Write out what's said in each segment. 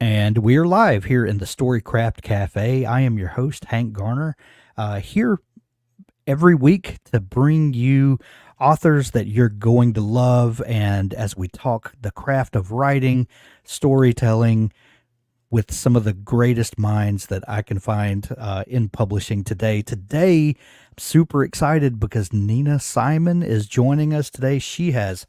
And we're live here in the Storycraft Cafe. I am your host, Hank Garner, here every week to bring you authors that you're going to love. And as we talk the craft of writing, storytelling, with some of the greatest minds that I can find in publishing today. Today, I'm super excited because Nina Simon is joining us today. She has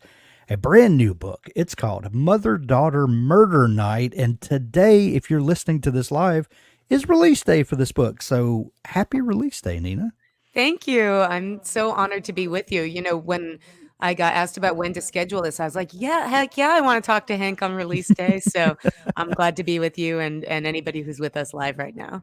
a brand new book. It's called Mother Daughter Murder Night. And today, if you're listening to this live, is release day for this book. So happy release day, Nina. Thank you. I'm so honored to be with you. When I got asked about when to schedule this, I was like, yeah, heck yeah, I want to talk to Hank on release day. So I'm glad to be with you and anybody who's with us live right now.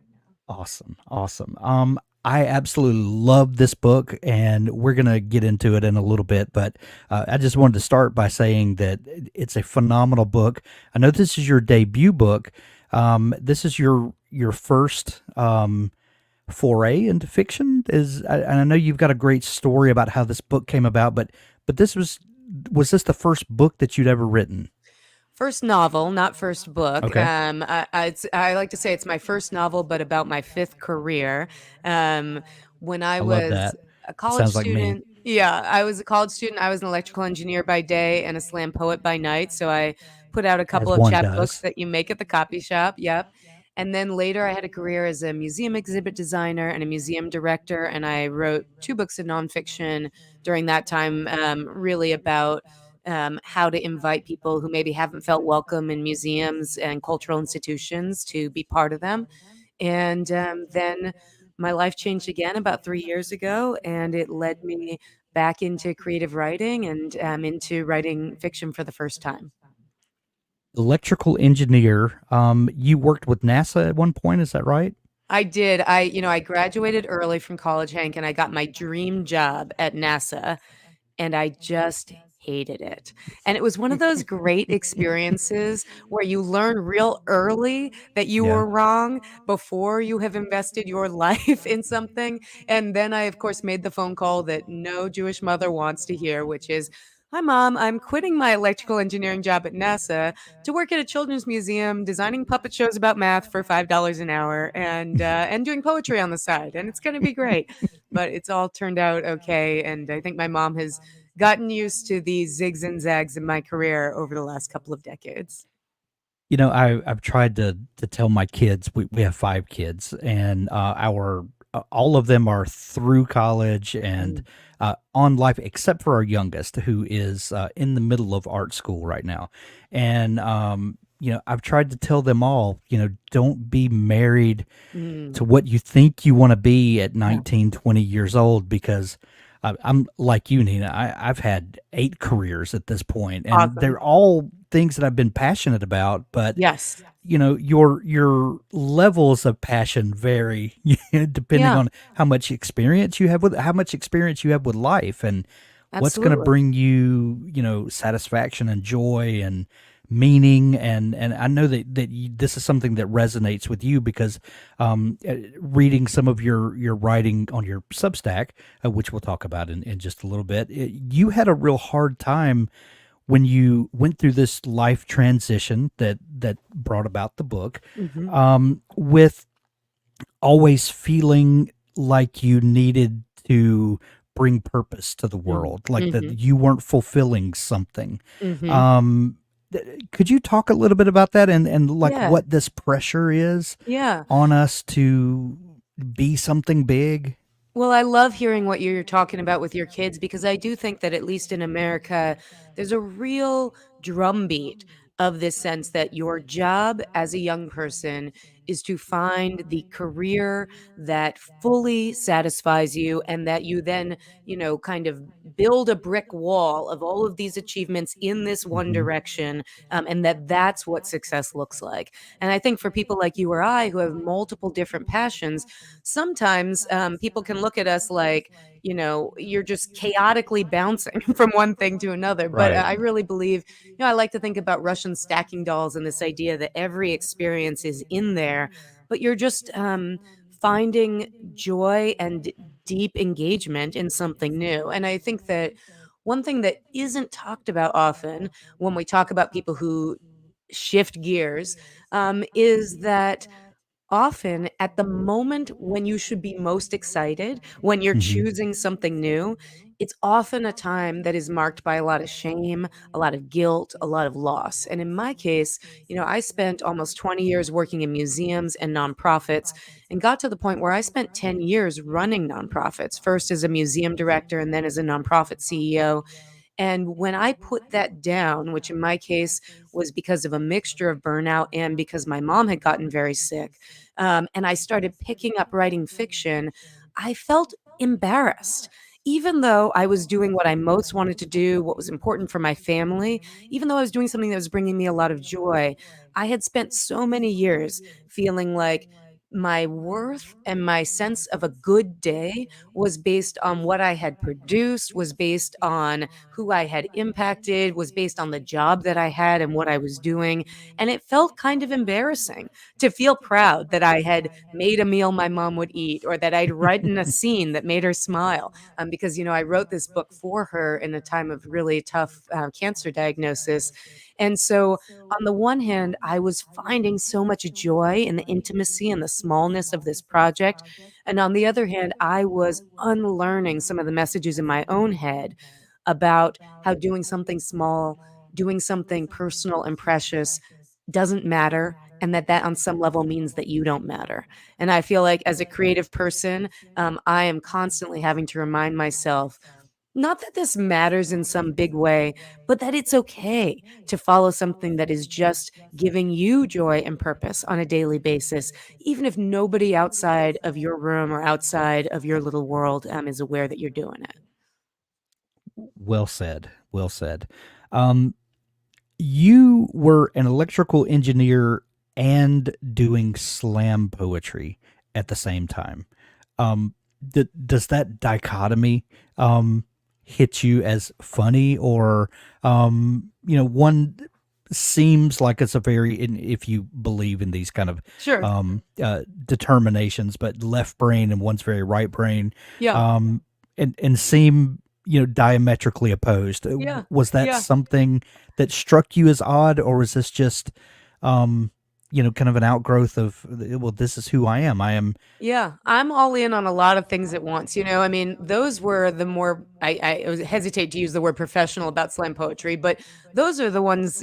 Awesome. Awesome. I absolutely love this book, and we're going to get into it in a little bit. But I just wanted to start by saying that it's a phenomenal book. I know this is your debut book. This is your first foray into fiction. And I know you've got a great story about how this book came about. But was this the first book that you'd ever written? First novel, not first book. Okay, I like to say it's my first novel, but about my fifth career. Um, when I I love was that. a college Sounds like me, student, yeah, I was a college student. I was an electrical engineer by day and a slam poet by night. So I put out a couple as of one chapbooks does. that you make at the copy shop. Yep. And then later, I had a career as a museum exhibit designer and a museum director. And I wrote two books of nonfiction during that time, really about how to invite people who maybe haven't felt welcome in museums and cultural institutions to be part of them. And then my life changed again about 3 years ago, and it led me back into creative writing and into writing fiction for the first time. Electrical engineer. You worked with NASA at one point, is that right? I did. I graduated early from college, Hank, and I got my dream job at NASA. And I just hated it. And it was one of those great experiences where you learn real early that you Yeah. were wrong before you have invested your life in something. And then I, of course, made the phone call that no Jewish mother wants to hear, which is, "Hi, Mom. I'm quitting my electrical engineering job at NASA to work at a children's museum, designing puppet shows about math for $5 an hour, and doing poetry on the side. And it's going to be great." But it's all turned out okay. And I think my mom has gotten used to the zigs and zags in my career over the last couple of decades. I've tried to tell my kids. We have 5 kids, and our all of them are through college and Mm. on life, except for our youngest, who is in the middle of art school right now. And I've tried to tell them all, don't be married Mm. to what you think you want to be at Yeah. 19, 20 years old, because I'm like you, Nina. I've had 8 careers at this point, and Awesome. they're all things that I've been passionate about. But Yes. your levels of passion vary depending Yeah, on how much experience you have with life, and what's going to absolutely. bring you satisfaction and joy and meaning. And I know this is something that resonates with you because reading some of your writing on your Substack, which we'll talk about in just a little bit, you had a real hard time when you went through this life transition that brought about the book, Mhm. with always feeling like you needed to bring purpose to the Mm. world, like that Mhm. you weren't fulfilling something. Mhm. Um, could you talk a little bit about that, and like Yeah. what this pressure is Yeah. on us to be something big? Well, I love hearing what you're talking about with your kids because I do think that at least in America, there's a real drumbeat of this sense that your job as a young person is to find the career that fully satisfies you and that you then, kind of build a brick wall of all of these achievements in this one Hmm. direction, and that's what success looks like. And I think for people like you or I who have multiple different passions, sometimes people can look at us like, you're just chaotically bouncing from one thing to another. But Right. I really believe, I like to think about Russian stacking dolls and this idea that every experience is in there, but you're just finding joy and deep engagement in something new. And I think that one thing that isn't talked about often when we talk about people who shift gears, is that often at the moment when you should be most excited, when you're Hmm. choosing something new, it's often a time that is marked by a lot of shame, a lot of guilt, a lot of loss. And in my case, I spent almost 20 years working in museums and nonprofits and got to the point where I spent 10 years running nonprofits, first as a museum director and then as a nonprofit CEO. And when I put that down, which in my case was because of a mixture of burnout and because my mom had gotten very sick, and I started picking up writing fiction, I felt embarrassed. Even though I was doing what I most wanted to do, what was important for my family, even though I was doing something that was bringing me a lot of joy, I had spent so many years feeling like my worth and my sense of a good day was based on what I had produced, was based on who I had impacted, was based on the job that I had and what I was doing. And it felt kind of embarrassing to feel proud that I had made a meal my mom would eat or that I'd written a scene that made her smile. Because, I wrote this book for her in a time of really tough cancer diagnosis. And so, on the one hand, I was finding so much joy in the intimacy and the smallness of this project. And on the other hand, I was unlearning some of the messages in my own head about how doing something small, doing something personal and precious doesn't matter, and that on some level means that you don't matter. And I feel like as a creative person, I am constantly having to remind myself, not that this matters in some big way, but that it's okay to follow something that is just giving you joy and purpose on a daily basis, even if nobody outside of your room or outside of your little world is aware that you're doing it. Well said. Well said. Um, you were an electrical engineer and doing slam poetry at the same time. Um, does that dichotomy hit you as funny, or one seems like it's a very, if you believe in these kind of Sure. determinations, but left brain and one's very right brain, Yeah. and seem diametrically opposed. Yeah. Was that Yeah. something that struck you as odd, or was this just kind of an outgrowth of, well, this is who I am. I am. Yeah, I'm all in on a lot of things at once. I mean, those were the more hesitate to use the word professional about slam poetry, but those are the ones,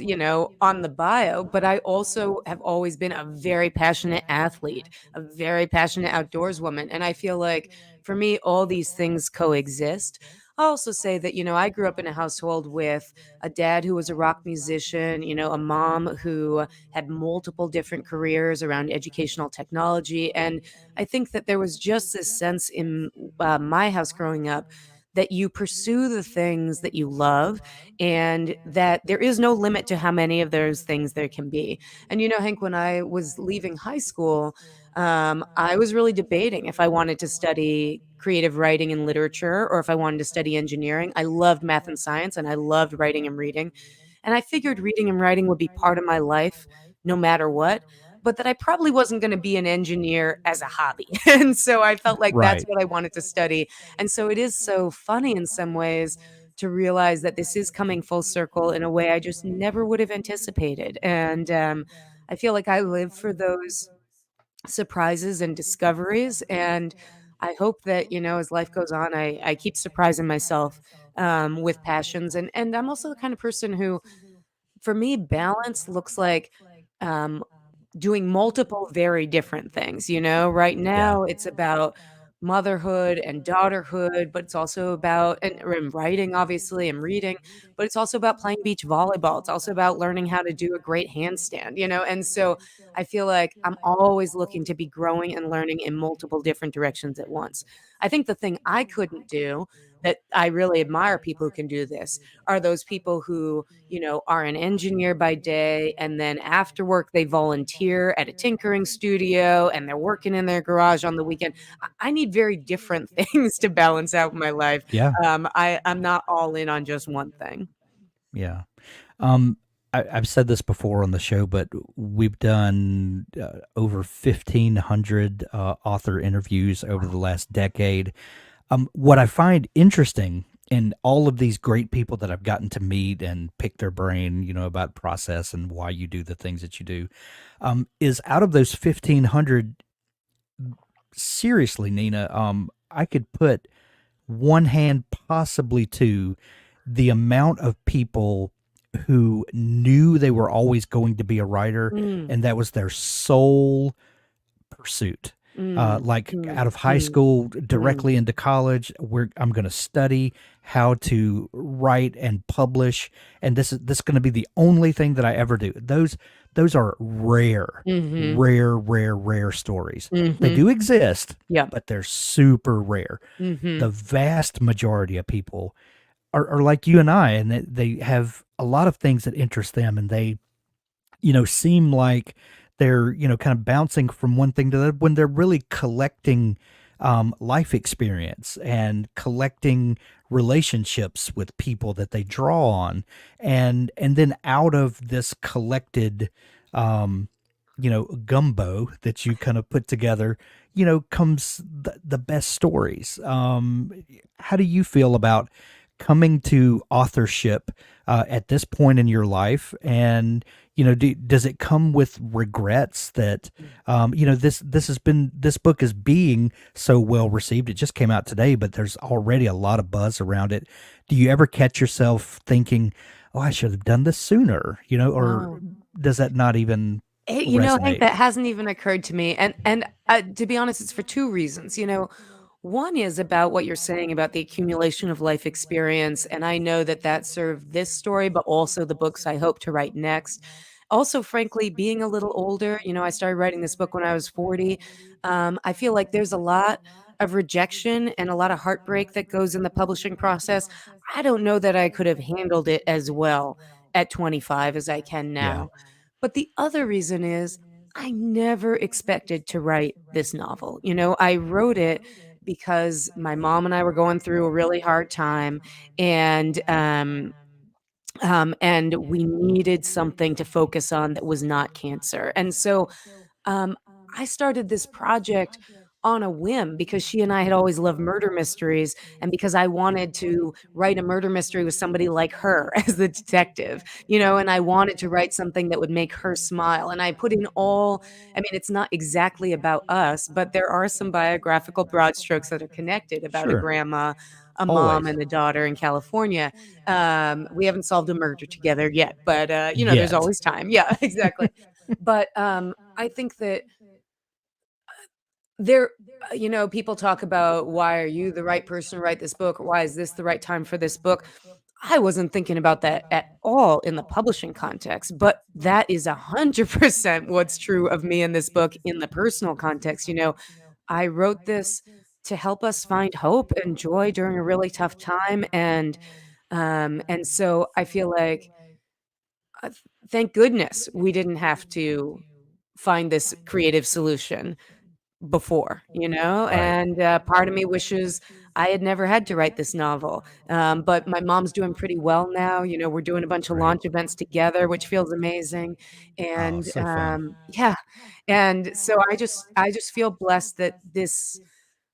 on the bio. But I also have always been a very passionate athlete, a very passionate outdoors woman. And I feel like for me, all these things coexist. I'll also say that, I grew up in a household with a dad who was a rock musician, a mom who had multiple different careers around educational technology. And I think that there was just this sense in my house growing up that you pursue the things that you love and that there is no limit to how many of those things there can be. And Hank, when I was leaving high school, I was really debating if I wanted to study creative writing and literature or if I wanted to study engineering. I loved math and science and I loved writing and reading. And I figured reading and writing would be part of my life no matter what, but that I probably wasn't going to be an engineer as a hobby. And so I felt like that's Right. what I wanted to study. And so it is so funny in some ways to realize that this is coming full circle in a way I just never would have anticipated. And I feel like I live for those surprises and discoveries. And I hope that, as life goes on, I keep surprising myself with passions. And I'm also the kind of person who, for me, balance looks like um, doing multiple very different things. Right Yeah. now it's about motherhood and daughterhood, but it's also about and writing obviously and reading, but it's also about playing beach volleyball. It's also about learning how to do a great handstand, and so I feel like I'm always looking to be growing and learning in multiple different directions at once. I think the thing I couldn't do that I really admire people who can do this are those people who are an engineer by day and then after work they volunteer at a tinkering studio and they're working in their garage on the weekend. I need very different things to balance out my life. Yeah. I'm not all in on just one thing. Yeah. Um, I've said this before on the show, but we've done over 1,500 author interviews over the last decade. What I find interesting and all of these great people that I've gotten to meet and pick their brain, about process and why you do the things that you do, is out of those 1,500. Seriously, Nina, I could put one hand, possibly two, the amount of people who knew they were always going to be a writer, Mm, and that was their sole pursuit. mm, Like mm, out of high mm, school mm, directly into college, where I'm going to study how to write and publish, and this is going to be the only thing that I ever do. Those are rare, mhm, rare, rare, rare stories. They mhm. do exist, Yep. but they're super rare. The Mhm. vast majority of people are like you and I, and they have a lot of things that interest them, and they seem like they're, kind of bouncing from one thing to the other when they're really collecting life experience and collecting relationships with people that they draw on. And then out of this collected, um, gumbo that you kind of put together, comes the best stories. How do you feel about coming to authorship at this point in your life? And does it come with regrets that this book is being so well received? It just came out today, but there's already a lot of buzz around it. Do you ever catch yourself thinking, "Oh, I should have done this sooner," or Wow. does that not even Hank, resonate? that hasn't even occurred to me, and to be honest, it's for 2 reasons, one is about what you're saying about the accumulation of life experience, and I know that that served this story, but also the books I hope to write next. Also, frankly, being a little older, I started writing this book when I was 40. I feel like there's a lot of rejection and a lot of heartbreak that goes in the publishing process. I don't know that I could have handled it as well at 25 as I can Yeah. now. But the other reason is I never expected to write this novel. I wrote it because my mom and I were going through a really hard time, and and we needed something to focus on that was not cancer. And so um, I started this project on a whim because she and I had always loved murder mysteries, and because I wanted to write a murder mystery with somebody like her as the detective, and I wanted to write something that would make her smile. And I put in I mean, it's not exactly about us, but there are some biographical broad strokes that are connected about a Sure. grandma, a mom, Always. and a daughter in California. We haven't solved a murder together yet, but there's Yet. always time. Yeah, exactly. But I think that there people talk about, "Why are you the right person to write this book?" Or, "Why is this the right time for this book?" I wasn't thinking about that at all in the publishing context, but that is 100% what's true of me in this book in the personal context. I wrote this to help us find hope and joy during a really tough time, and so I feel like, thank goodness we didn't have to find this creative solution before, Right. and, part of me wishes I had never had to write this novel, but my mom's doing pretty well now. We're doing a bunch of Great. launch events together, which feels amazing, Oh, and, so fun. yeah, and so I just feel blessed that this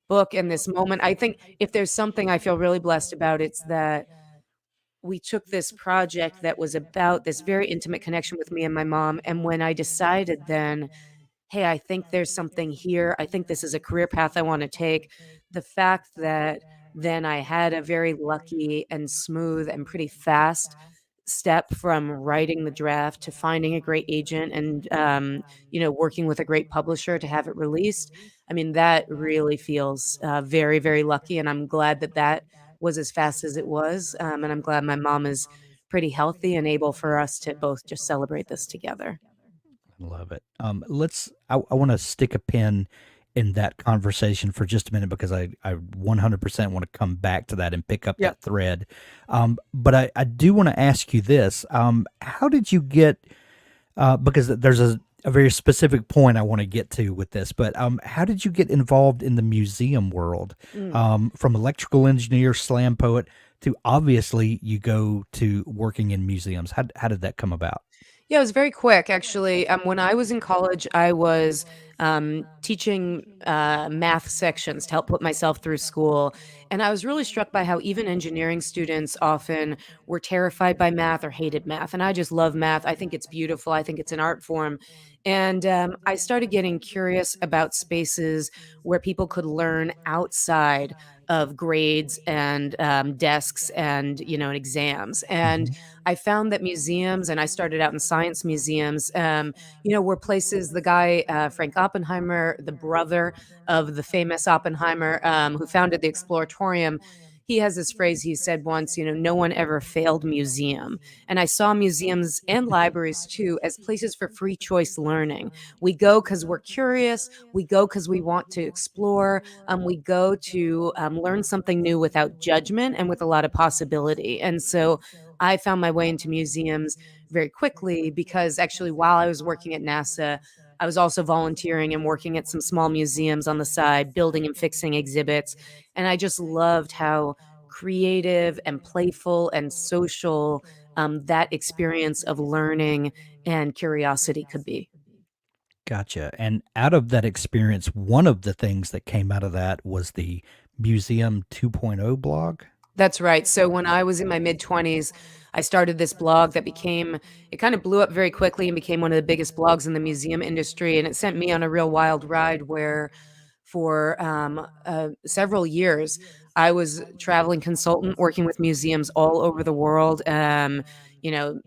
book and this moment, I think if there's something I feel really blessed about, it's that we took this project that was about this very intimate connection with me and my mom, and when I decided then, "Hey, I think there's something here. I think this is a career path I wanna take." The fact that then I had a very lucky and smooth and pretty fast step from writing the draft to finding a great agent and, working with a great publisher to have it released. I mean, that really feels, very, very lucky, and I'm glad that that was as fast as it was, and I'm glad my mom is pretty healthy and able for us to both just celebrate this together. Love it. I want to stick a pin in that conversation for just a minute because I 100% want to come back to that and pick up Yep. that thread. But I do want to ask you this. How did you get, because there's a very specific point I want to get to with this, but how did you get involved in the museum world? Mm. From electrical engineer, slam poet, to obviously you go to working in museums. How did that come about? Yeah, it was very quick, actually. When I was in college, I was teaching math sections to help put myself through school. And I was really struck by how even engineering students often were terrified by math or hated math. And I just love math. I think it's beautiful. I think it's an art form. And I started getting curious about spaces where people could learn outside of grades and desks and exams. And Mhm. I found that museums, and I started out in science museums, were places. The guy Frank Oppenheimer, the brother of the famous Oppenheimer, who founded the Exploratorium, he has this phrase he said once, no one ever failed museum. And I saw museums and libraries too as places for free choice learning. We go because we're curious, we go because we want to explore, we go to learn something new without judgment and with a lot of possibility. And so I found my way into museums very quickly because actually, while I was working at NASA, I was also volunteering and working at some small museums on the side, building and fixing exhibits. And I just loved how creative and playful and social that experience of learning and curiosity could be. Gotcha. And out of that experience, one of the things that came out of that was the Museum 2.0 blog. That's right. So when I was in my mid 20s, I started this blog that it kind of blew up very quickly and became one of the biggest blogs in the museum industry. And it sent me on a real wild ride where for several years, I was traveling consultant working with museums all over the world. You know,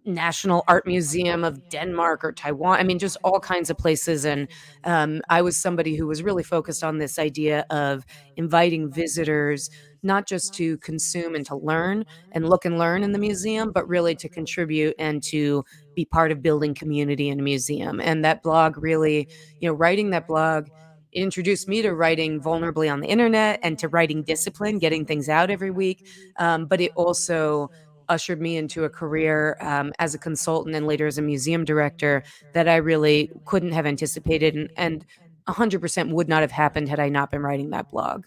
National Art Museum of Denmark or Taiwan. I mean, just all kinds of places. And I was somebody who was really focused on this idea of inviting visitors, not just to consume and to learn and look and learn in the museum, but really to contribute and to be part of building community in a museum. And that blog really, writing that blog introduced me to writing vulnerably on the internet and to writing discipline, getting things out every week. But it also ushered me into a career as a consultant and later as a museum director that I really couldn't have anticipated and 100% would not have happened had I not been writing that blog.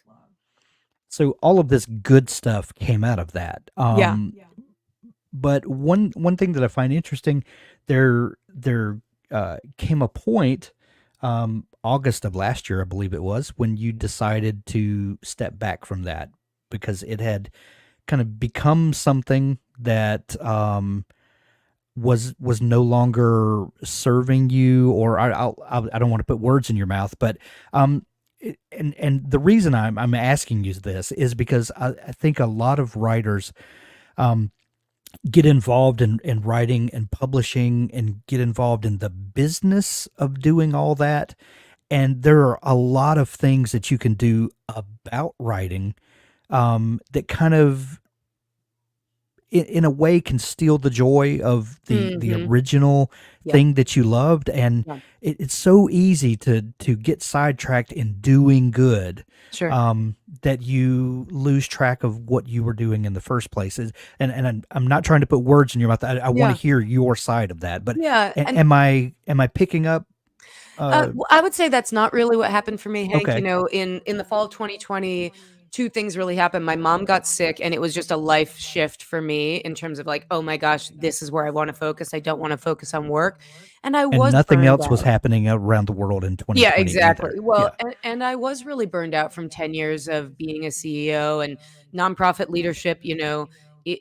So all of this good stuff came out of that. Yeah. But one thing that I find interesting, there came a point, August of last year, I believe it was, when you decided to step back from that because it had kind of become something that was no longer serving you, or I don't want to put words in your mouth, but and the reason I'm asking you this is because I think a lot of writers um, get involved in writing and publishing and get involved in the business of doing all that. And there are a lot of things that you can do about writing that kind of, in a way, can steal the joy of the Mhm. original Yeah. thing that you loved. And Yeah. it's so easy to get sidetracked in doing good, Sure. that you lose track of what you were doing in the first place. And I'm not trying to put words in your mouth. I want Yeah. to hear your side of that. But Yeah. And am I picking up? I would say that's not really what happened for me, Hank. Okay. In the fall of 2020, two things really happened. My mom got sick, and it was just a life shift for me in terms of like, oh my gosh, this is where I want to focus. I don't want to focus on work, and I And was nothing burned else was out. happening around the world in Yeah, 2020 exactly. either. Well, Yeah. and I was really burned out from 10 years of being a CEO and nonprofit leadership,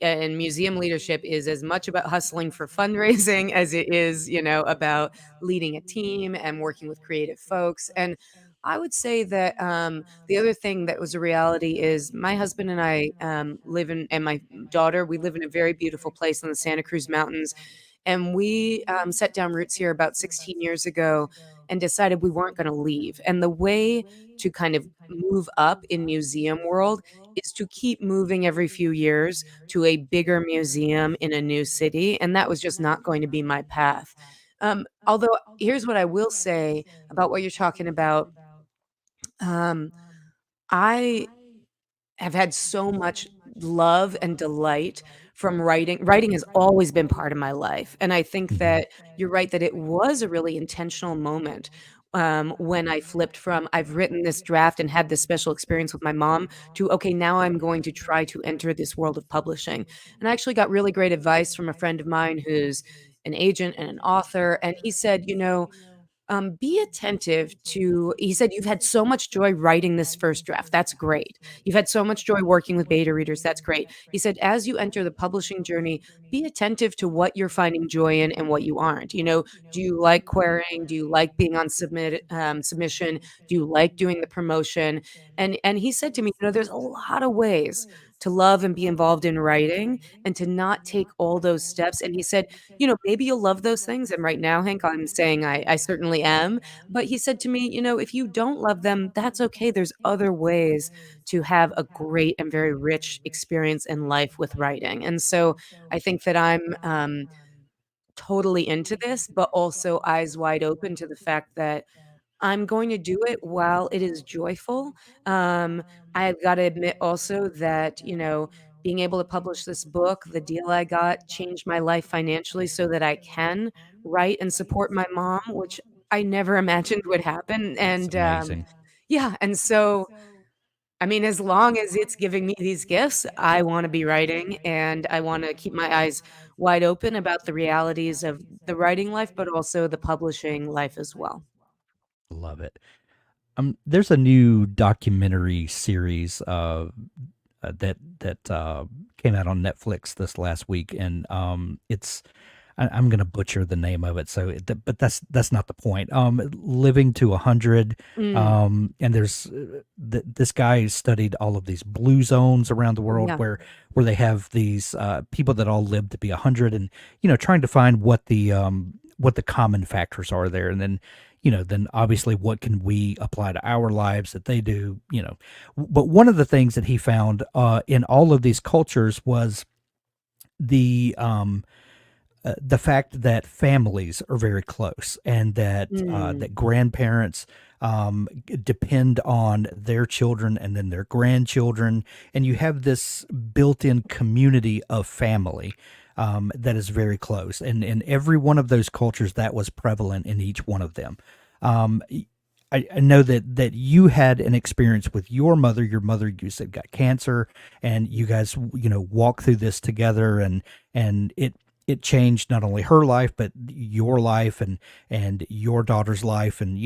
and museum leadership is as much about hustling for fundraising as it is, about leading a team and working with creative folks. And I would say that the other thing that was a reality is my husband and I and my daughter, we live in a very beautiful place in the Santa Cruz Mountains, and we set down roots here about 16 years ago and decided we weren't going to leave. And the way to kind of move up in museum world is to keep moving every few years to a bigger museum in a new city. And that was just not going to be my path. Although, here's what I will say about what you're talking about. Um, I have had so much love and delight from writing. Writing has always been part of my life, and I think Mhm. that you're right that it was a really intentional moment, when I flipped from, "I've written this draft and had this special experience with my mom," to, "Okay, now I'm going to try to enter this world of publishing." And I actually got really great advice from a friend of mine who's an agent and an author, and he said, be attentive to, he said, you've had so much joy writing this first draft. That's great. You've had so much joy working with beta readers. That's great. He said, as you enter the publishing journey, be attentive to what you're finding joy in and what you aren't. Do you like querying? Do you like being on submission? Do you like doing the promotion? And he said to me, there's a lot of ways to love and be involved in writing and to not take all those steps. And he said, maybe you'll love those things. And right now, Hank, I'm saying I certainly am. But he said to me, if you don't love them, that's okay. There's other ways to have a great and very rich experience in life with writing. And so I think that I'm totally into this, but also eyes wide open to the fact that I'm going to do it while it is joyful. Um, I've gotta admit also that, being able to publish this book, the deal I got changed my life financially so that I can write and support my mom, which I never imagined would happen, That's and, amazing. yeah, and so, I mean, as long as it's giving me these gifts, I wanna be writing, and I wanna keep my eyes wide open about the realities of the writing life, but also the publishing life as well. Love it. There's a new documentary series that came out on Netflix this last week, and I'm gonna butcher the name of it. But that's not the point. Living to 100. Mm, And this guy studied all of these blue zones around the world yeah. where they have these people that all live to be 100, and trying to find what the common factors are there, and then obviously what can we apply to our lives that they do. But one of the things that he found in all of these cultures was the the fact that families are very close, and Mm, that grandparents depend on their children and then their grandchildren, and you have this built-in community of family that is very close, and in every one of those cultures that was prevalent in each one of them. Um, I know that you had an experience with your mother. Your mother, you said, got cancer, and you guys, walked through this together, and it changed not only her life but your life and your daughter's life, and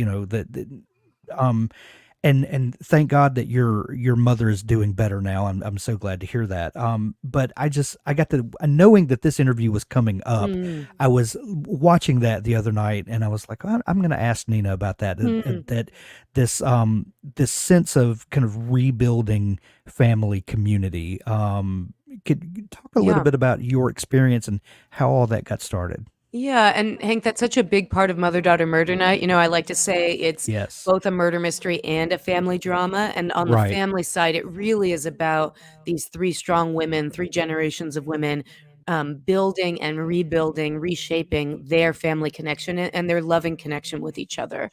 um and thank God that your mother is doing better now. I'm so glad to hear that. But I got to knowing that this interview was coming up. mm, I was watching that the other night, and I was like, I'm going to ask Nina about that. mm, That this sense of kind of rebuilding family community. Could you talk a little yeah. bit about your experience and how all that got started? Yeah, and Hank, that's such a big part of Mother Daughter Murder Night. I like to say it's Yes. both a murder mystery and a family drama. And on the Right. family side, it really is about these three strong women, three generations of women, building and rebuilding, reshaping their family connection and their loving connection with each other.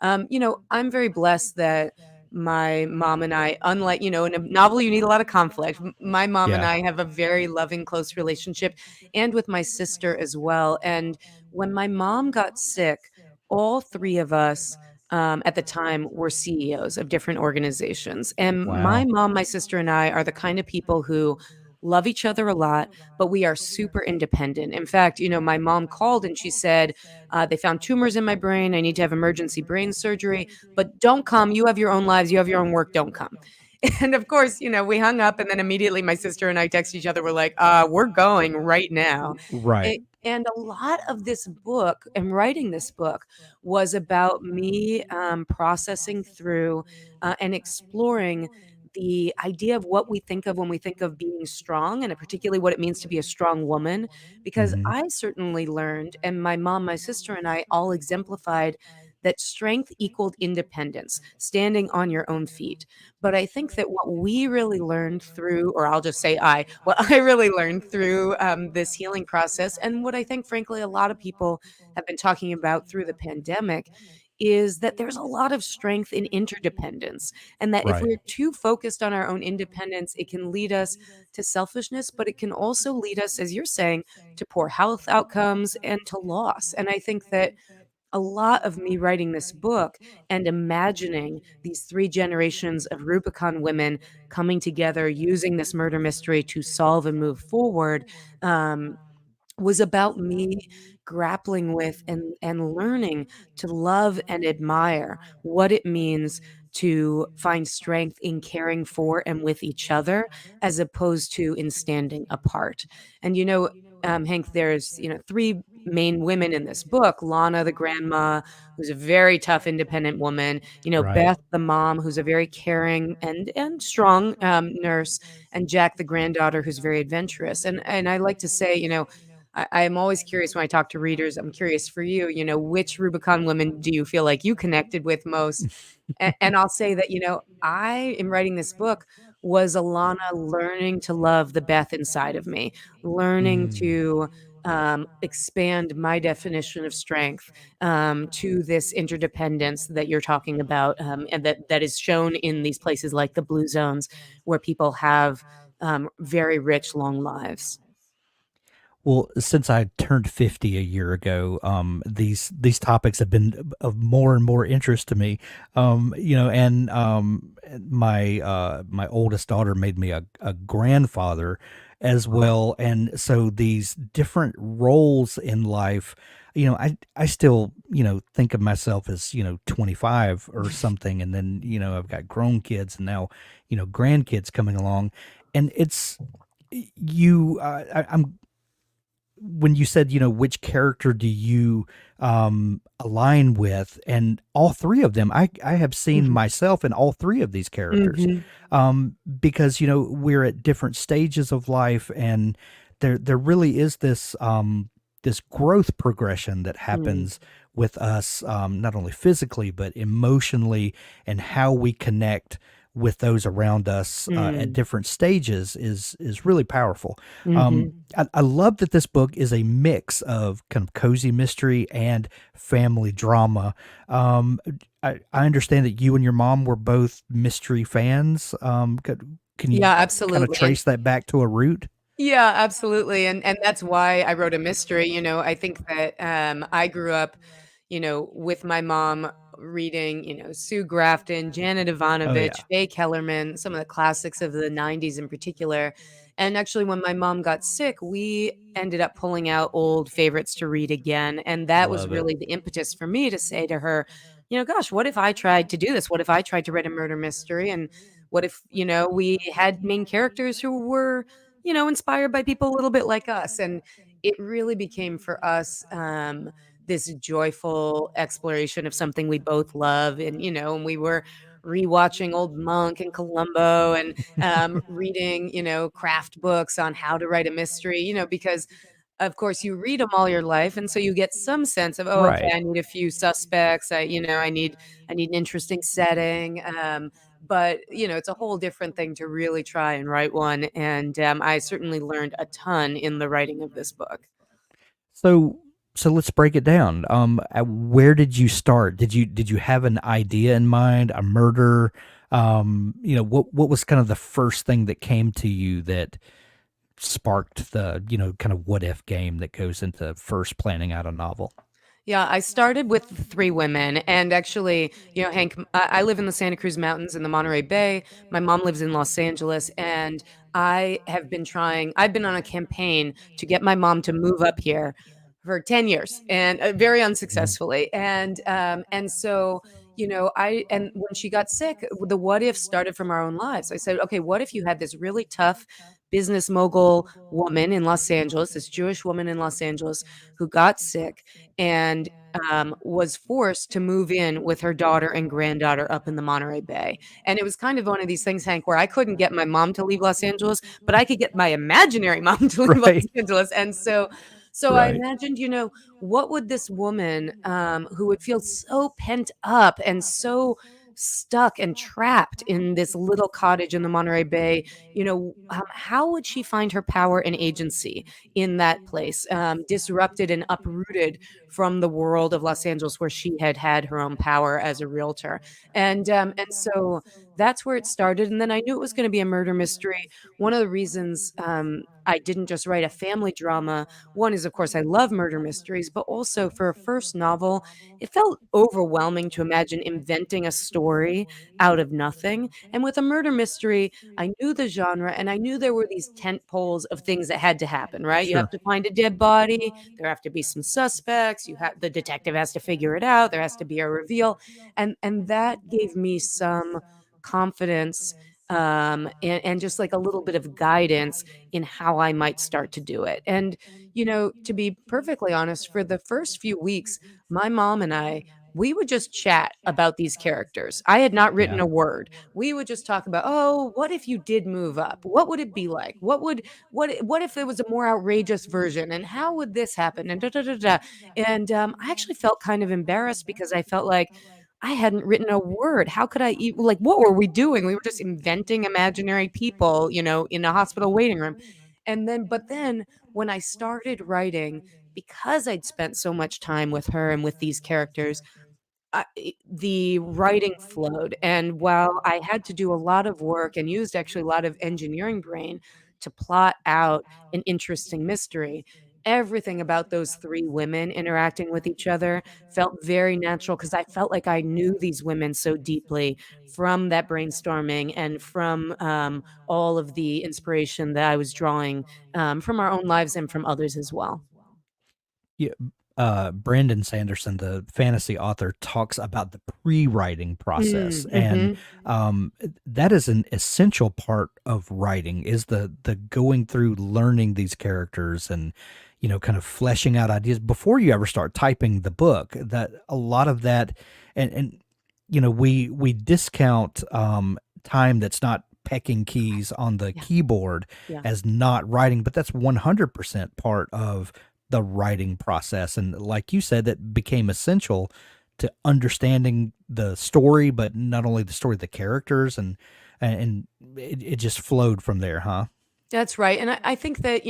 I'm very blessed that my mom and I, unlike, in a novel, you need a lot of conflict. My mom and Yeah. I have a very loving, close relationship, and with my sister as well. And when my mom got sick, all three of us at the time were CEOs of different organizations. And my Wow. mom, my sister, and I are the kind of people who love each other a lot, but we are super independent. In fact, my mom called and she said, they found tumors in my brain. I need to have emergency brain surgery, but don't come. You have your own lives. You have your own work. Don't come. And of course, we hung up, and then immediately my sister and I text each other. We're like, we're going right now. Right. And a lot of this book and writing this book was about me processing through and exploring the idea of what we think of when we think of being strong, and particularly what it means to be a strong woman. Because Hmm. I certainly learned, and my mom, my sister, and I all exemplified that strength equaled independence, standing on your own feet. But I think that what we really learned through, or I'll just say what I really learned through this healing process, and what I think, frankly, a lot of people have been talking about through the pandemic, is that there's a lot of strength in interdependence. And that if Right. we're too focused on our own independence, it can lead us to selfishness, but it can also lead us, as you're saying, to poor health outcomes and to loss. And I think that a lot of me writing this book and imagining these three generations of Rubicon women coming together using this murder mystery to solve and move forward, um, was about me grappling with and learning to love and admire what it means to find strength in caring for and with each other as opposed to in standing apart. And Hank, there's 3 main women in this book. Lana, the grandma, who's a very tough, independent woman. Right. Beth, the mom, who's a very caring and strong nurse, and Jack, the granddaughter, who's very adventurous. And I like to say, I am always curious when I talk to readers. I'm curious for you, which Rubicon women do you feel like you connected with most? And I'll say that, I, in writing this book, was Alana learning to love the Beth inside of me, learning Mm. to expand my definition of strength to this interdependence that you're talking about, and that is shown in these places like the Blue Zones, where people have very rich, long lives. Well, since I turned 50 a year ago, these topics have been of more and more interest to me. And my oldest daughter made me a grandfather as well, and so these different roles in life. I still think of myself as 25 or something, and then I've got grown kids and now grandkids coming along, and it's you. I'm when you said, which character do you align with, and all three of them, I have seen Mhm. myself in all three of these characters, Mhm. because we're at different stages of life, and there really is this growth progression that Mm. happens with us, not only physically but emotionally, and how we connect with those around us at Mm. different stages is really powerful. Mhm. I love that this book is a mix of kind of cozy mystery and family drama. I understand that you and your mom were both mystery fans. Can you Yeah, kind of absolutely, and trace that back to a root? yeah, absolutely, and that's why I wrote a mystery. I think that, I grew up, with my mom reading, Sue Grafton, Janet Oh yeah, Ivanovich, Faye Kellerman, some of the classics of the '90s in particular, and actually, when my mom got sick, we ended up pulling out old favorites to read again, and that was love it. really the impetus for me to say to her, "Gosh, what if I tried to do this? What if I tried to write a murder mystery? And what if, we had main characters who were inspired by people a little bit like us?" And it really became for us this joyful exploration of something we both love. And we were rewatching old Monk and Columbo and reading, craft books on how to write a mystery, because of course you read them all your life. And so you get some sense of, oh, okay, Right. I need a few suspects. I need an interesting setting. But it's a whole different thing to really try and write one, and, I certainly learned a ton in the writing of this book. So let's break it down. Where did you start? Did you have an idea in mind, a murder? What was kind of the first thing that came to you that sparked the kind of what if game that goes into first planning out a novel? Yeah, I started with the 3 women, and actually, Hank, I live in the Santa Cruz Mountains in the Monterey Bay. My mom lives in Los Angeles, and I've been on a campaign to get my mom to move up here for 10 years, and, very Mhm. unsuccessfully. And so, and when she got sick, the what if started from our own lives. I said, "Okay, what if you had this really tough business mogul woman in Los Angeles, this Jewish woman in Los Angeles who got sick and was forced to move in with her daughter and granddaughter up in the Monterey Bay." And it was kind of one of these things, Hank, where I couldn't get my mom to leave Los Angeles, but I could get my imaginary mom to leave Los Right. Angeles. And so I Right. imagined, what would this woman, who would feel so pent up and so stuck and trapped in this little cottage in the Monterey Bay, how would she find her power and agency in that place, disrupted and uprooted from the world of Los Angeles where she had had her own power as a realtor. And so that's where it started. And then I knew it was going to be a murder mystery. One of the reasons I didn't just write a family drama. One is, of course, I love murder mysteries, but also for a first novel, it felt overwhelming to imagine inventing a story out of nothing. And with a murder mystery, I knew the genre and I knew there were these tent poles of things that had to happen, right? You have Sure. to find a dead body, there have to be some suspects, you have the detective has to figure it out, there has to be a reveal. And that gave me some confidence and just like a little bit of guidance in how I might start to do it. And, to be perfectly honest, for the first few weeks, my mom and we would just chat about these characters. I had not written Yeah. a word. We would just talk about, oh, what if you did move up? What would it be like? What if there was a more outrageous version? And how would this happen? And da da da da. And I actually felt kind of embarrassed because I felt like I hadn't written a word. How could I even like, what were we doing? We were just inventing imaginary people, in a hospital waiting room. But then when I started writing, because I'd spent so much time with her and with these characters, the writing flowed. And while I had to do a lot of work and used actually a lot of engineering brain to plot out an interesting mystery, everything about those three women interacting with each other felt very natural because I felt like I knew these women so deeply from that brainstorming and from all of the inspiration that I was drawing from our own lives and from others as well. Yeah, Brandon Sanderson, the fantasy author, talks about the pre-writing process, and Mm-hmm. that is an essential part of writing. Is the going through, learning these characters, and kind of fleshing out ideas before you ever start typing the book. That a lot of that, and we discount time that's not pecking keys on the Yeah. keyboard Yeah. as not writing, but that's 100% part of the writing process. And like you said, that became essential to understanding the story, but not only the story, the characters, and it just flowed from there, huh? That's right, and I think that,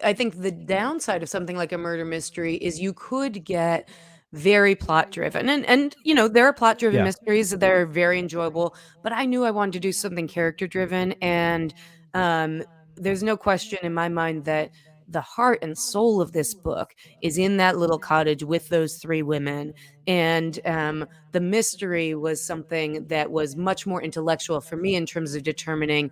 I think the downside of something like a murder mystery is you could get very plot driven, and, there are plot driven Yeah. mysteries that are very enjoyable, but I knew I wanted to do something character driven, and, um, there's no question in my mind that the heart and soul of this book is in that little cottage with those 3 women, and, the mystery was something that was much more intellectual for me in terms of determining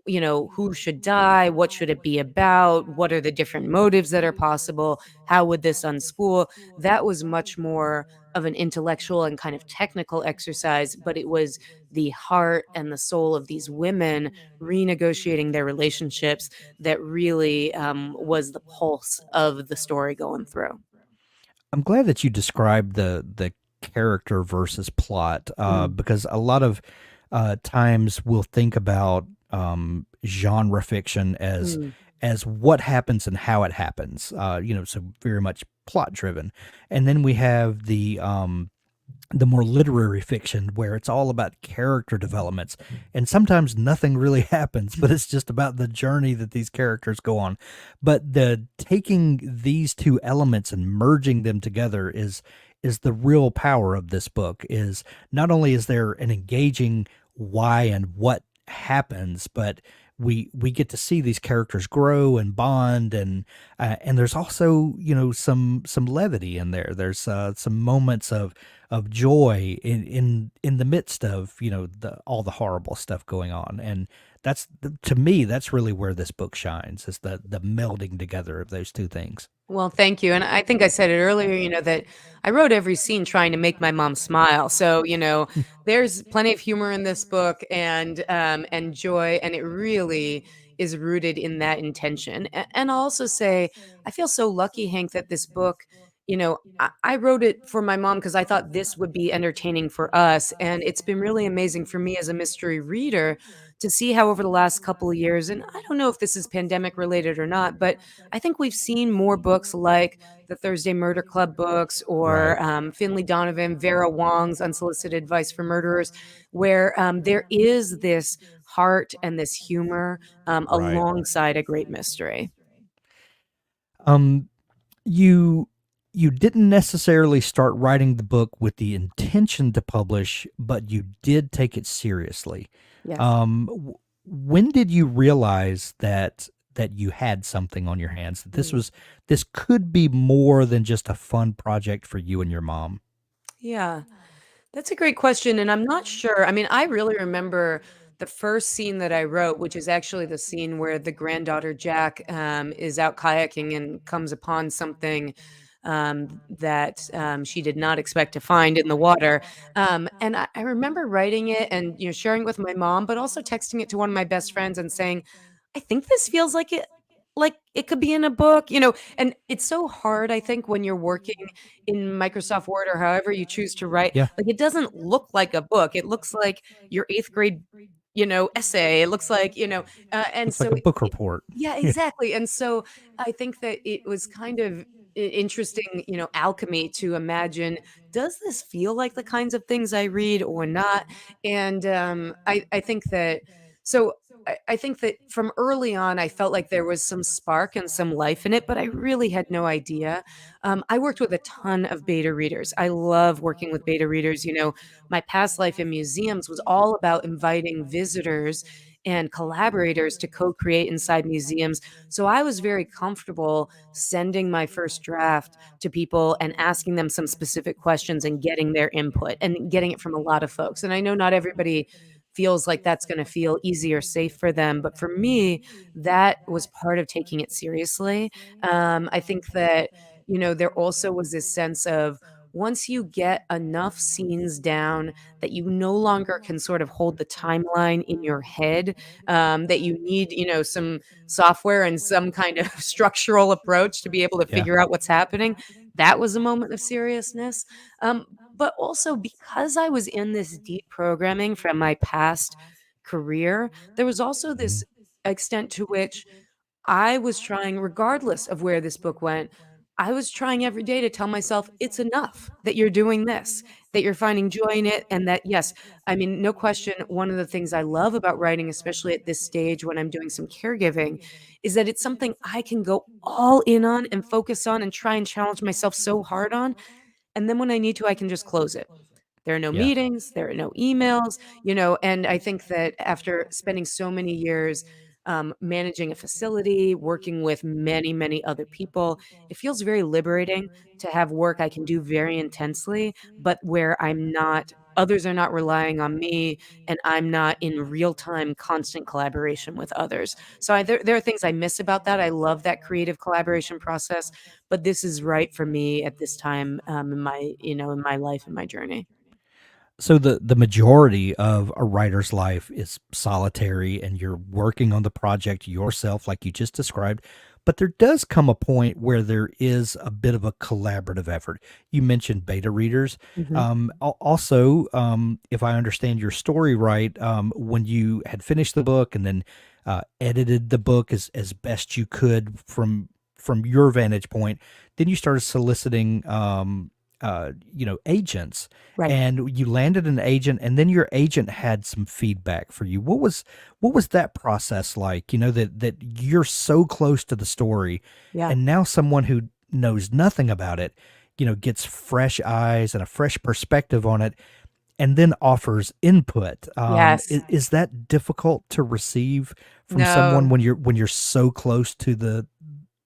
who should die? What should it be about? What are the different motives that are possible? How would this unspool? That was much more of an intellectual and kind of technical exercise, but it was the heart and the soul of these women renegotiating their relationships that really was the pulse of the story going through. I'm glad that you described the character versus plot, Mm, because a lot of times we'll think about genre fiction mm, as what happens and how it happens. So very much plot driven, and then we have the more literary fiction where it's all about character developments, and sometimes nothing really happens, but it's just about the journey that these characters go on. But the taking these two elements and merging them together is the real power of this book. Is not only is there an engaging why and what happens, but we get to see these characters grow and bond, and there's also some levity in there. There's some moments of joy in the midst of the all the horrible stuff going on. And to me, that's really where this book shines, is the melding together of those two things. Well, thank you, and I think I said it earlier, that I wrote every scene trying to make my mom smile, so, there's plenty of humor in this book and joy, and it really is rooted in that intention, and I'll also say, I feel so lucky, Hank, that this book, I wrote it for my mom because I thought this would be entertaining for us, and it's been really amazing for me as a mystery reader to see how over the last couple of years, and I don't know if this is pandemic related or not, but I think we've seen more books like the Thursday Murder Club books Right. or Finley Donovan, Vera Wong's Unsolicited Advice for Murderers, where there is this heart and this humor Right. alongside a great mystery. um you you didn't necessarily start writing the book with the intention to publish, but you did take it seriously. Yes. When did you realize that that you had something on your hands, that Mm. this could be more than just a fun project for you and your mom? Yeah. That's a great question, and I'm not sure. I mean, I really remember the first scene that I wrote, which is actually the scene where the granddaughter Jack is out kayaking and comes upon something that she did not expect to find in the water. And I remember writing it and sharing it with my mom, but also texting it to one of my best friends and saying, "I think this feels like it could be in a book." And it's so hard, I think, when you're working in Microsoft Word or however you choose to write. Yeah. Like, it doesn't look like a book. It looks like your 8th grade, essay. It looks like, and Looks like so a book it report. yeah, exactly, and so I think that it was kind of interesting, alchemy to imagine, does this feel like the kinds of things I read or not? And, I think that so I think that from early on, I felt like there was some spark and some life in it, but I really had no idea. I worked with a ton of beta readers. I love working with beta readers. My past life in museums was all about inviting visitors and collaborators to co-create inside museums. So I was very comfortable sending my first draft to people and asking them some specific questions and getting their input and getting it from a lot of folks. And I know not everybody feels like that's going to feel easy or safe for them, but for me, that was part of taking it seriously. I think that there also was this sense of once you get enough scenes down that you no longer can sort of hold the timeline in your head, that you need, some software and some kind of structural approach to be able to Yeah. figure out what's happening. That was a moment of seriousness. But also because I was in this deep programming from my past career, there was also Mhm. this extent to which I was trying, regardless of where this book went, I was trying every day to tell myself, it's enough that you're doing this, that you're finding joy in it. And that, yes, I mean, no question, one of the things I love about writing, especially at this stage when I'm doing some caregiving, is that it's something I can go all in on and focus on and try and challenge myself so hard on. And then when I need to, I can just close it. There are no Yeah. meetings, there are no emails, and I think that after spending so many years, managing a facility, working with many, many other people, it feels very liberating to have work I can do very intensely, but where others are not relying on me, and I'm not in real time constant collaboration with others. So there are things I miss about that. I love that creative collaboration process, but this is right for me at this time, in my life and my journey. So the majority of a writer's life is solitary and you're working on the project yourself like you just described, but there does come a point where there is a bit of a collaborative effort. You mentioned beta readers. Mhm. Also, if I understand your story right, when you had finished the book and then edited the book as best you could from your vantage point, then you started soliciting agents, Right. and you landed an agent, and then your agent had some feedback for you. What was that process like? That you're so close to the story, Yeah. and now someone who knows nothing about it, gets fresh eyes and a fresh perspective on it, and then offers input. Yes. Is that difficult to receive from someone No. when you're so close to the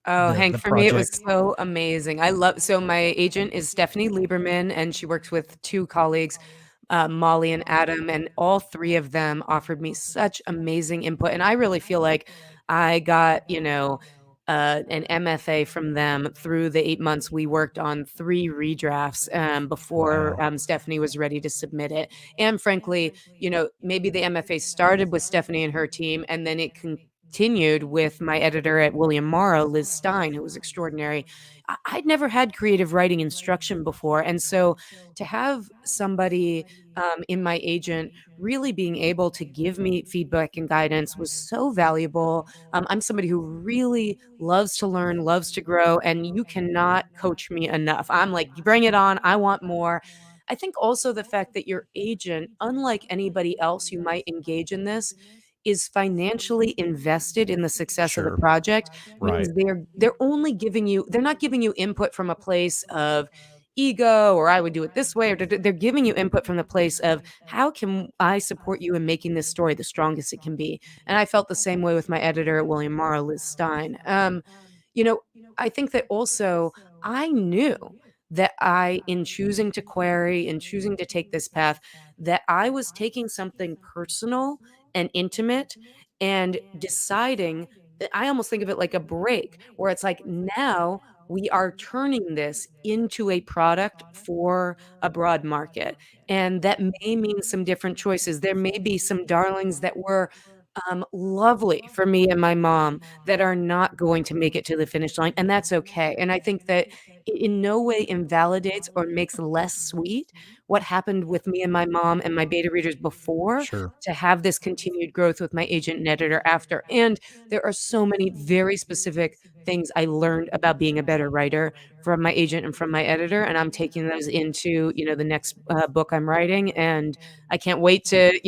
Oh, the Hank, the for me, it was project? so amazing. My agent is Stephanie Lieberman, and she works with 2 colleagues, Molly and Adam, and all 3 of them offered me such amazing input, and I really feel like I got, an MFA from them through the 8 months we worked on 3 redrafts, before, Wow. Stephanie was ready to submit it, and frankly, maybe the MFA started with Stephanie and her team, and then it continued with my editor at William Morrow, Liz Stein, who was extraordinary. I'd never had creative writing instruction before. And so to have somebody in my agent really being able to give me feedback and guidance was so valuable. I'm somebody who really loves to learn, loves to grow, and you cannot coach me enough. I'm like, bring it on. I want more. I think also the fact that your agent, unlike anybody else you might engage in this, is financially invested in the success of the Sure. project Right. means they're not giving you input from a place of ego, or I would do it this way, or they're giving you input from the place of how can I support you in making this story the strongest it can be. And I felt the same way with my editor at William Morrow, Liz Stein. You know, I think that also I knew that in choosing to query and choosing to take this path, that I was taking something personal and intimate and deciding that I almost think of it like a break, where it's like now we are turning this into a product for a broad market. And that may mean some different choices. There may be some darlings that were lovely for me and my mom that are not going to make it to the finish line, and that's okay. And I think that it in no way invalidates or makes less sweet what happened with me and my mom and my beta readers before, Sure. to have this continued growth with my agent and editor after. And there are so many very specific things I learned about being a better writer from my agent and from my editor, and I'm taking those into, the next book I'm writing, and I can't wait to,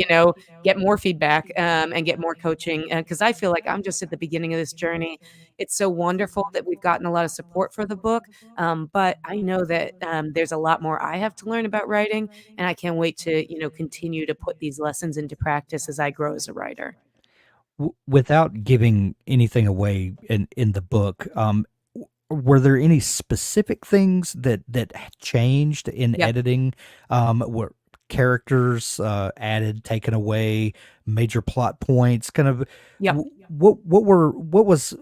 get more feedback, and get more coaching, because I feel like I'm just at the beginning of this journey. It's so wonderful that we've gotten a lot of support for the book, but I know that, there's a lot more I have to learn about writing, and I can't wait to, continue to put these lessons into practice as I grow as a writer. Without giving anything away in the book, were there any specific things that changed in Yep, editing? Were characters added, taken away, major plot points? Kind of yep, what was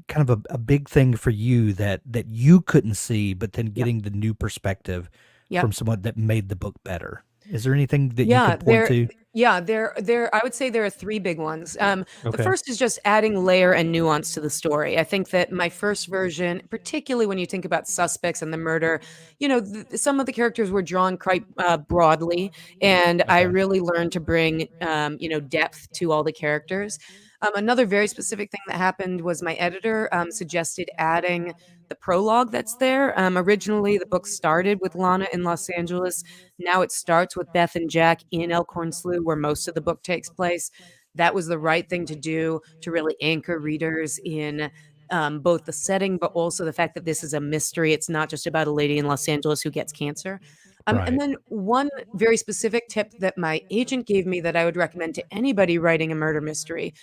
kind of a big thing for you that you couldn't see, but then yep, getting the new perspective yep. from someone that made the book better? Is there anything that you Yeah, could point to? there I would say there are 3 big ones. The Okay. first is just adding layer and nuance to the story. I think that my first version, particularly when you think about suspects and the murder, some of the characters were drawn quite, broadly, and I Okay. really learned to bring, depth to all the characters. Another very specific thing that happened was my editor, suggested adding the prologue that's there. Originally, the book started with Lana in Los Angeles. Now it starts with Beth and Jack in Elkhorn Slough, where most of the book takes place. That was the right thing to do to really anchor readers in, both the setting, but also the fact that this is a mystery. It's not just about a lady in Los Angeles who gets cancer. And Right. then one very specific tip that my agent gave me that I would recommend to anybody writing a murder mystery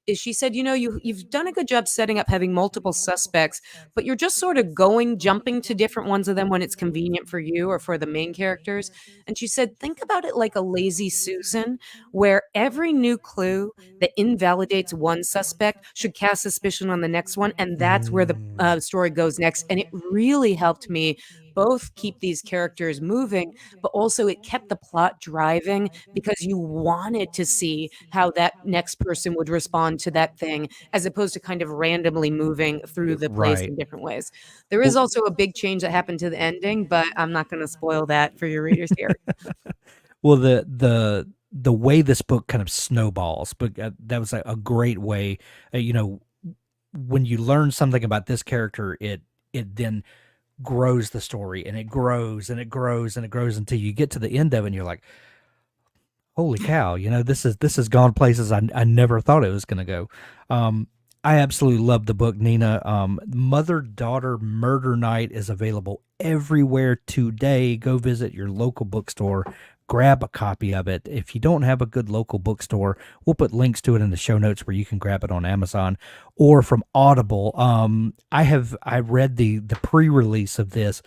is she said, you've done a good job setting up having multiple suspects, but you're just sort of jumping to different ones of them when it's convenient for you or for the main characters." And she said, "Think about it like a lazy Susan, where every new clue that invalidates one suspect should cast suspicion on the next one, and that's where the Mm. story goes next." And it really helped me both keep these characters moving, but also it kept the plot driving because you wanted to see how that next person would respond to that thing, as opposed to kind of randomly moving through the place Right. in different ways. There is Well, also a big change that happened to the ending, but I'm not gonna spoil that for your readers here. well, the way this book kind of snowballs, but that was a great way. When you learn something about this character, it then grows the story, and it grows and it grows and it grows until you get to the end of it, and you're like, holy cow, this has gone places I never thought it was going to go. I absolutely love the book, Nina. Mother Daughter Murder Night is available everywhere today. Go visit your local bookstore, grab a copy of it. If you don't have a good local bookstore, we'll put links to it in the show notes where you can grab it on Amazon or from Audible. I read the pre-release of this,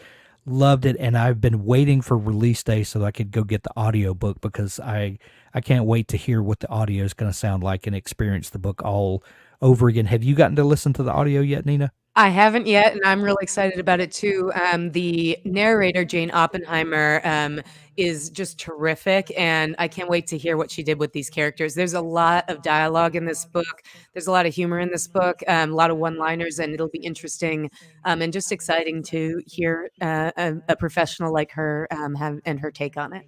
loved it, and I've been waiting for release day so I could go get the audio book, because I can't wait to hear what the audio is going to sound like and experience the book all over again. Have you gotten to listen to the audio yet, Nina? I haven't yet, and I'm really excited about it too. The narrator, Jane Oppenheimer, is just terrific, and I can't wait to hear what she did with these characters. There's a lot of dialogue in this book. There's a lot of humor in this book, a lot of one-liners, and it'll be interesting, and just exciting to hear a professional like her, have and her take on it.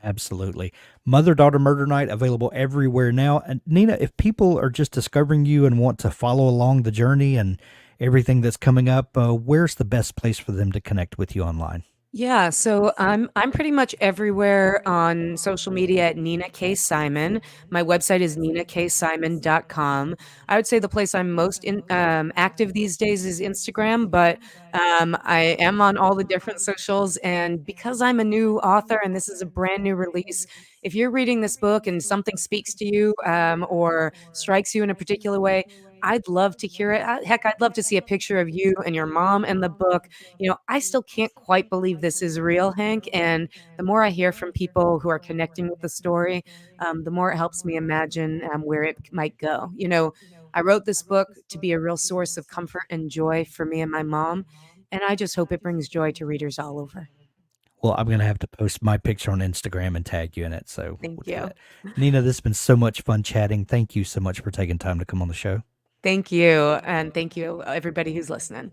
Absolutely. Mother Daughter Murder Night available everywhere now. And Nina, if people are just discovering you and want to follow along the journey and everything that's coming up, where's the best place for them to connect with you online? Yeah, so I'm pretty much everywhere on social media at Nina K. Simon. My website is ninaksimon.com. I would say the place I'm most active these days is Instagram, but I am on all the different socials. And because I'm a new author and this is a brand new release, if you're reading this book and something speaks to you or strikes you in a particular way, I'd love to hear it. Heck, I'd love to see a picture of you and your mom in the book. I still can't quite believe this is real, Hank. And the more I hear from people who are connecting with the story, the more it helps me imagine where it might go. I wrote this book to be a real source of comfort and joy for me and my mom. And I just hope it brings joy to readers all over. Well, I'm gonna have to post my picture on Instagram and tag you in it, so we'll Thank do you. that. Nina, this has been so much fun chatting. Thank you so much for taking time to come on the show. Thank you. And thank you, everybody who's listening.